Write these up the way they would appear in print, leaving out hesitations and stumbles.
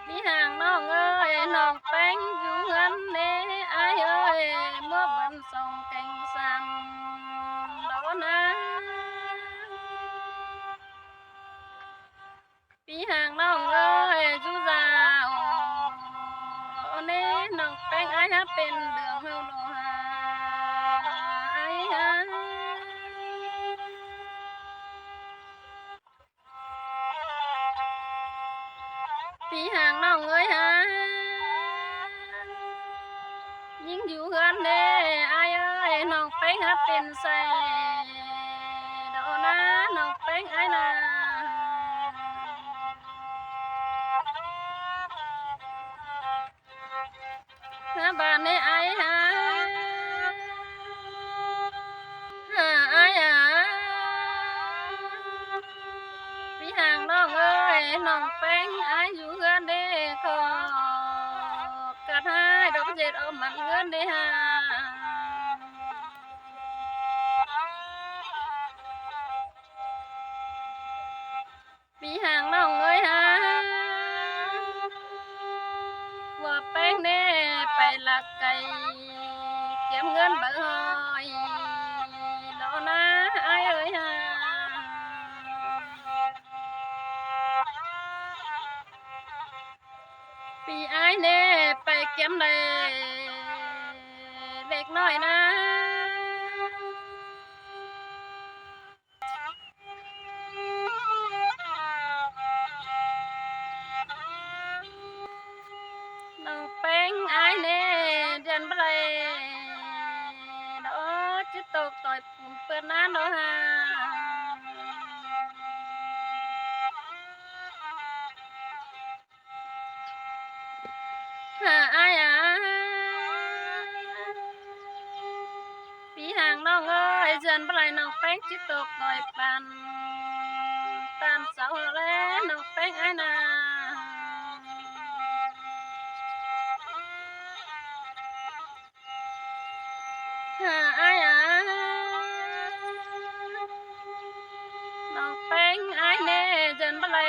พี่ห่างน้องเอ้ยน้องแป้งอยู่เฮือนเด้อายเอ้ยเมื่อวันส่งแก่งสังดอกนะพี่ห่างน้องเอ้ยจูสาวเน่น้องแป้งอายฮะเป็นเดืองเฮาโลหาอายฮะพี่ห่างน้องเอ้ยฮะยิ่งอยู่เฮือนเด้อายเอ้ยน้องแป้งฮะเป็นใส่ดอกนะน้องแป้งอายนะบ้านนี้อายฮะอายพี่ห่างน้องเอ้ยน้องแป้งอายอยู่เฮือนเด้ขอกะให้ดอกเจ็ดเอามันเงินเด้ฮะพี่ห่างน้องเอ้ยฮะว่าแป้งเด้ไปลักไก่เก็บเงินบ่หอยดอกนะอายเอ้ยฮะพี่อายเด้ไปเก็บได้เล็กน้อยนะน้องแป้งอายเด้เดือนบ่ได้ดอกจิตตกต่อยปุ่มเปิ้นนะดอกฮะอายพี่ห่างน้องเอ้ยเดือนบ่ได้น้องแป้งจิตตกต่อยปันตามเสาแลน้องแป้งอายนะอายน้องแป้งอายเน่เดินบ่ได้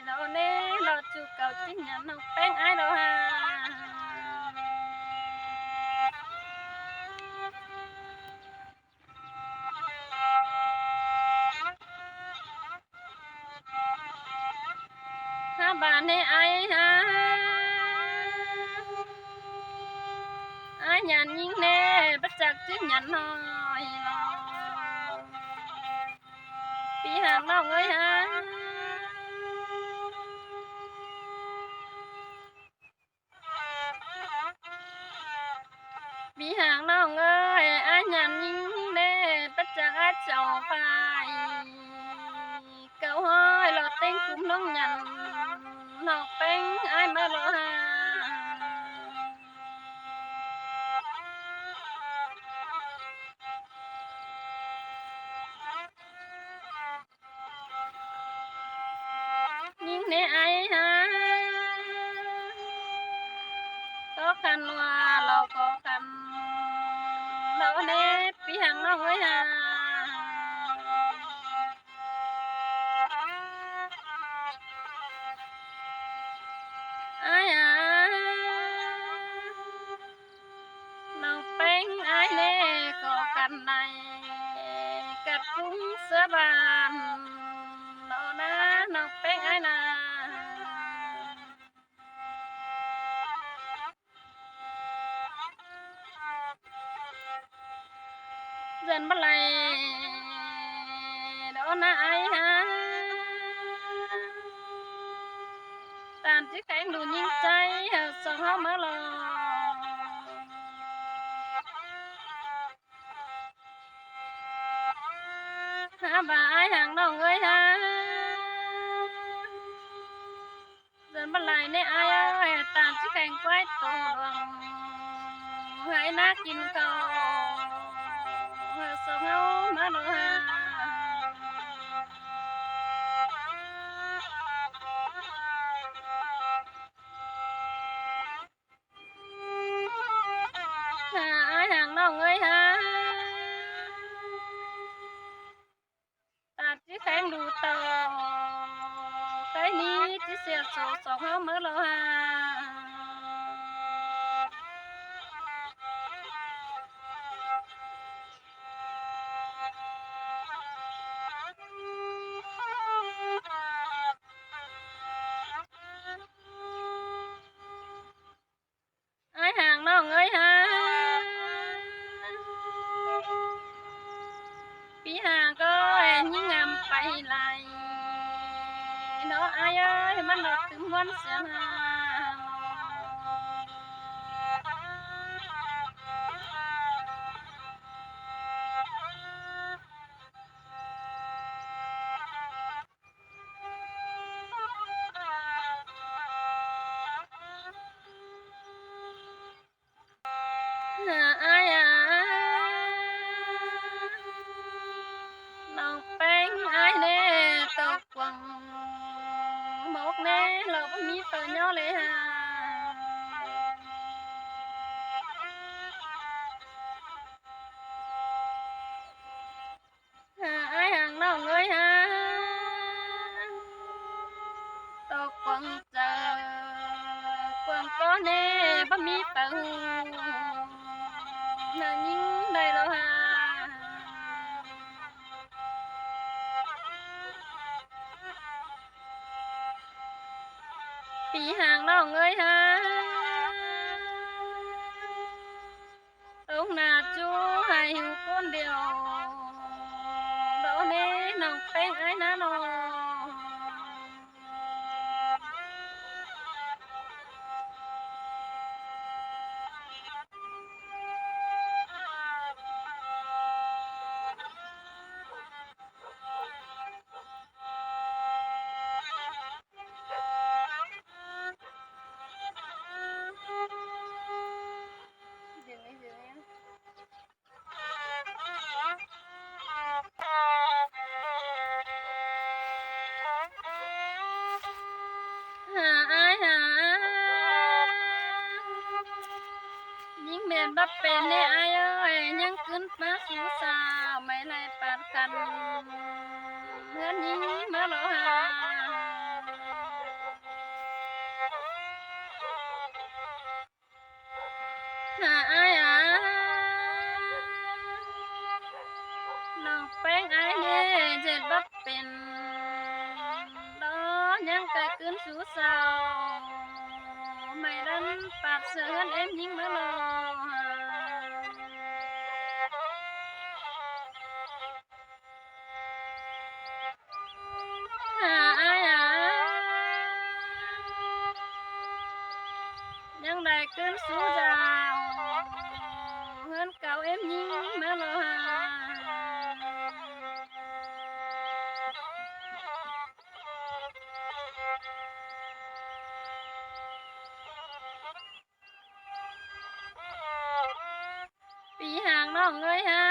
ดอกเน่ดอกจูเก่าจริงหยังน้องแป้งอายดอกฮะบ้านนี้อายฮะอายหยันยิงเน่บ่จักจริงหยังน้อยพี่ห่างน้องเอ้ยฮะพี่ห่างน้องเอ้ยอายหยันยิงเน่บ่จักอายเจ้าพายเก่าห้อยหลอดเต็งกุมน้องหยันน้องแป้งอายมาแล้วฮะยิงเน่อายฮะก็คันว่าเราก็คันเราเน่พี่ห่างน้องเอ้ยฮะอายน้องแป้งอายเน่ก็กันในกัดกุ้งเสือบานเรานะน้องแป้งอายนะเดินบ่ไหลดอกนะอายฮะตามที่แข็งดูยิ่งใจส่งเฮามาลอบ่าอายห่างน้องเอ้ยฮะเดินบ่ไหลในอายเอ้ยตามที่แข็งไว้ตัวดวงให้นากินข้าวส่งเฮามาลอฮะอายห่างน้องเอ้ยฮะตามที่แข็งดูต่อใคร นี้ที่เสียโซสองเฮาเมื่อเราหาไอ้ห่างน้องเอ้ยหาปีห่างก็ยิ่งงามไปไหลเนาะอ้ายเอ้ยมันดอกตึมวันเสียงหาอ้ายน้องแป้งอ้ายแน่ตกวังหมกแน่เราบ่มีเปิ้นย่อเลยหาอ้ายห่างน้องเอ้ยหาตกวังเจอกวางก็แน่บ่มีเปิ้นน่ะยิ่งได้แล้วหาปีห่างน้องเอ้ยหาตรงหน้าจูให้อยู่คนเดียวโดเน่น้องแป้งอ้ายนะน้องอ้ายหายิ่งแม่นบ่เป็นแน่อ้ายเอ้ยยังขึ้นมาสู่สาวไม่ไล่ปานกันเฮือนนี้มาแล้วหาอ้ายน้องแป้งอ้ายแน่เจ็ดบ่เป็นดอกยังไกลขึ้นสู่สาวไม่ดันปาดเสือเฮือนเอ็มยิ่งมาแล้วอ้ายยังได้ขึ้นสู่ดาวเฮือนเก่าเอ็มยิ่งมาแล้วปีห่างน้องเอ้ยหา